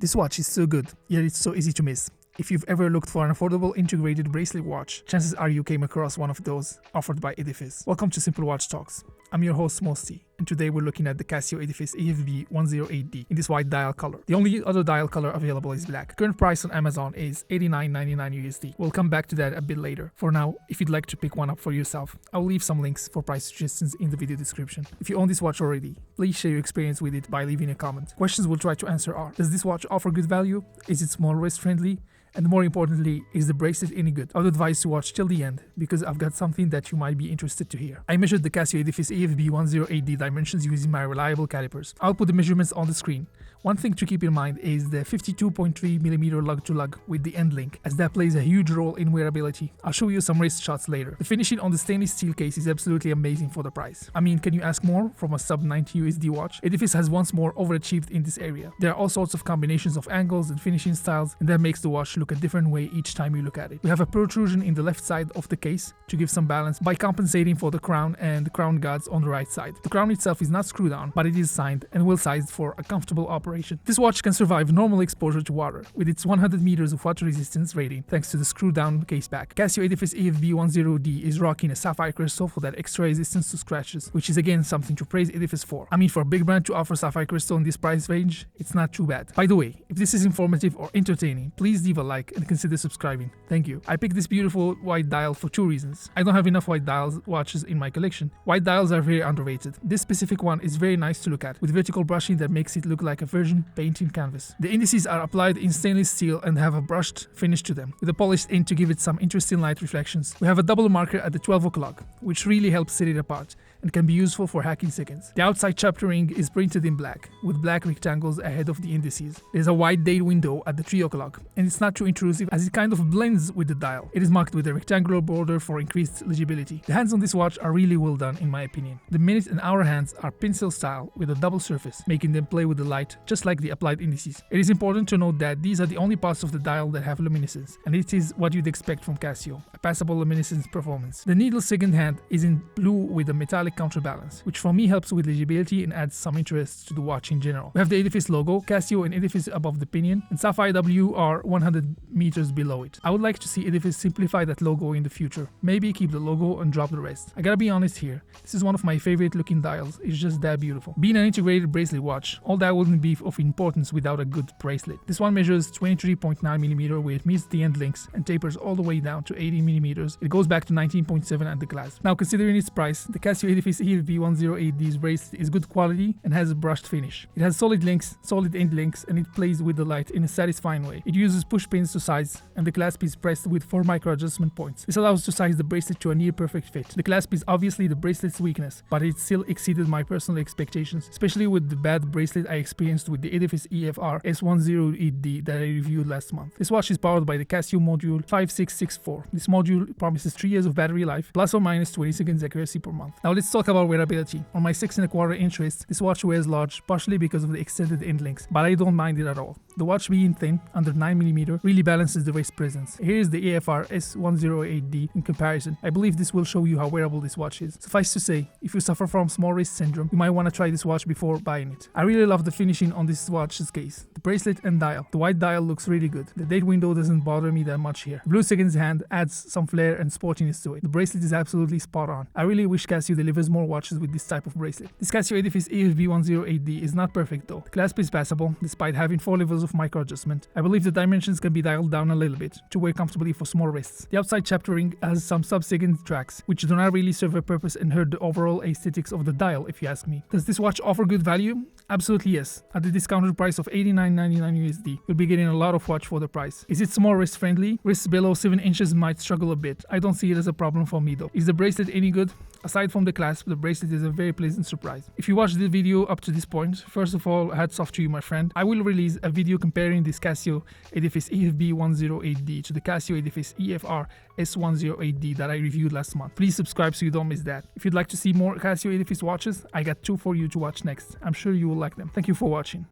This watch is so good, yet it's so easy to miss. If you've ever looked for an affordable integrated bracelet watch, chances are you came across one of those offered by Edifice. Welcome to Simple Watch Talks. I'm your host Mosti, and today we're looking at the Casio Edifice EFB-108D in this white dial color. The only other dial color available is black. Current price on Amazon is $89.99 USD. We'll come back to that a bit later. For now, if you'd like to pick one up for yourself, I'll leave some links for price suggestions in the video description. If you own this watch already, please share your experience with it by leaving a comment. Questions we'll try to answer are: does this watch offer good value? Is it small wrist friendly? And more importantly, is the bracelet any good? I would advise to watch till the end because I've got something that you might be interested to hear. I measured the Casio Edifice EFB-108D dimensions using my reliable calipers. I'll put the measurements on the screen. One thing to keep in mind is the 52.3mm lug-to-lug with the end link, as that plays a huge role in wearability. I'll show you some wrist shots later. The finishing on the stainless steel case is absolutely amazing for the price. I mean, can you ask more from a sub 90 USD watch? Edifice has once more overachieved in this area. There are all sorts of combinations of angles and finishing styles, and that makes the watch look a different way each time you look at it. We have a protrusion in the left side of the case to give some balance by compensating for the crown and the crown guards on the right side. The crown itself is not screwed on, but it is signed and well sized for a comfortable operation. This watch can survive normal exposure to water with its 100 meters of water resistance rating thanks to the screw down case back. Casio Edifice EFB-108D is rocking a sapphire crystal for that extra resistance to scratches, which is again something to praise Edifice for. I mean, for a big brand to offer sapphire crystal in this price range, it's not too bad. By the way, if this is informative or entertaining, please leave a like and consider subscribing. Thank you. I picked this beautiful white dial for two reasons. I don't have enough white dials watches in my collection. White dials are very underrated. This specific one is very nice to look at, with vertical brushing that makes it look like a virgin painting canvas. The indices are applied in stainless steel and have a brushed finish to them, with a polished end to give it some interesting light reflections. We have a double marker at the 12 o'clock, which really helps set it apart and can be useful for hacking seconds. The outside chapter ring is printed in black, with black rectangles ahead of the indices. There's a wide date window at the 3 o'clock, and it's not too intrusive as it kind of blends with the dial. It is marked with a rectangular border for increased legibility. The hands on this watch are really well done in my opinion. The minute and hour hands are pencil style with a double surface, making them play with the light just like the applied indices. It is important to note that these are the only parts of the dial that have luminescence, and it is what you'd expect from Casio, a passable luminescence performance. The needle second hand is in blue with a metallic counterbalance, which for me helps with legibility and adds some interest to the watch in general. We have the Edifice logo, Casio and Edifice above the pinion, and Sapphire W are 100 meters below it. I would like to see Edifice simplify that logo in the future. Maybe keep the logo and drop the rest. I gotta be honest here, this is one of my favorite looking dials. It's just that beautiful. Being an integrated bracelet watch, all that wouldn't be of importance without a good bracelet. This one measures 23.9mm where it meets the end links and tapers all the way down to 80mm. It goes back to 19.7 at the clasp. Now, considering its price, the Casio Edifice EFB-108D's bracelet is good quality and has a brushed finish. It has solid links, solid end links, and it plays with the light in a satisfying way. It uses push pins to size, and the clasp is pressed with 4 micro adjustment points. This allows to size the bracelet to a near perfect fit. The clasp is obviously the bracelet's weakness, but it still exceeded my personal expectations, especially with the bad bracelet I experienced with the Edifice EFR-S108D that I reviewed last month. This watch is powered by the Casio module 5664. This module promises 3 years of battery life, plus or minus 20 seconds accuracy per month. Now let's talk about wearability. On my 6¼ inch wrist, this watch wears large, partially because of the extended end links, but I don't mind it at all. The watch being thin, under 9mm, really balances the wrist presence. Here is the EFR-S108D in comparison. I believe this will show you how wearable this watch is. Suffice to say, if you suffer from small wrist syndrome, you might want to try this watch before buying it. I really love the finishing on this watch's case, the bracelet and dial. The white dial looks really good. The date window doesn't bother me that much here. The blue seconds hand adds some flair and sportiness to it. The bracelet is absolutely spot on. I really wish Casio delivers more watches with this type of bracelet. This Casio Edifice EFB-108D is not perfect though. The clasp is passable despite having 4 levels of micro adjustment. I believe the dimensions can be dialed down a little bit to wear comfortably for small wrists. The outside chapter ring has some sub-second tracks, which do not really serve a purpose and hurt the overall aesthetics of the dial if you ask me. Does this watch offer good value? Absolutely yes. At the discounted price of $89.99 USD, you'll be getting a lot of watch for the price. Is it small wrist friendly? Wrists below 7 inches might struggle a bit. I don't see it as a problem for me though. Is the bracelet any good? Aside from the clasp, the bracelet is a very pleasant surprise. If you watched the video up to this point, first of all, hats off to you, my friend. I will release a video comparing this Casio Edifice EFB-108D to the Casio Edifice EFR-S108D that I reviewed last month. Please subscribe so you don't miss that. If you'd like to see more Casio Edifice watches, I got 2 for you to watch next. I'm sure you will like them. Thank you for watching.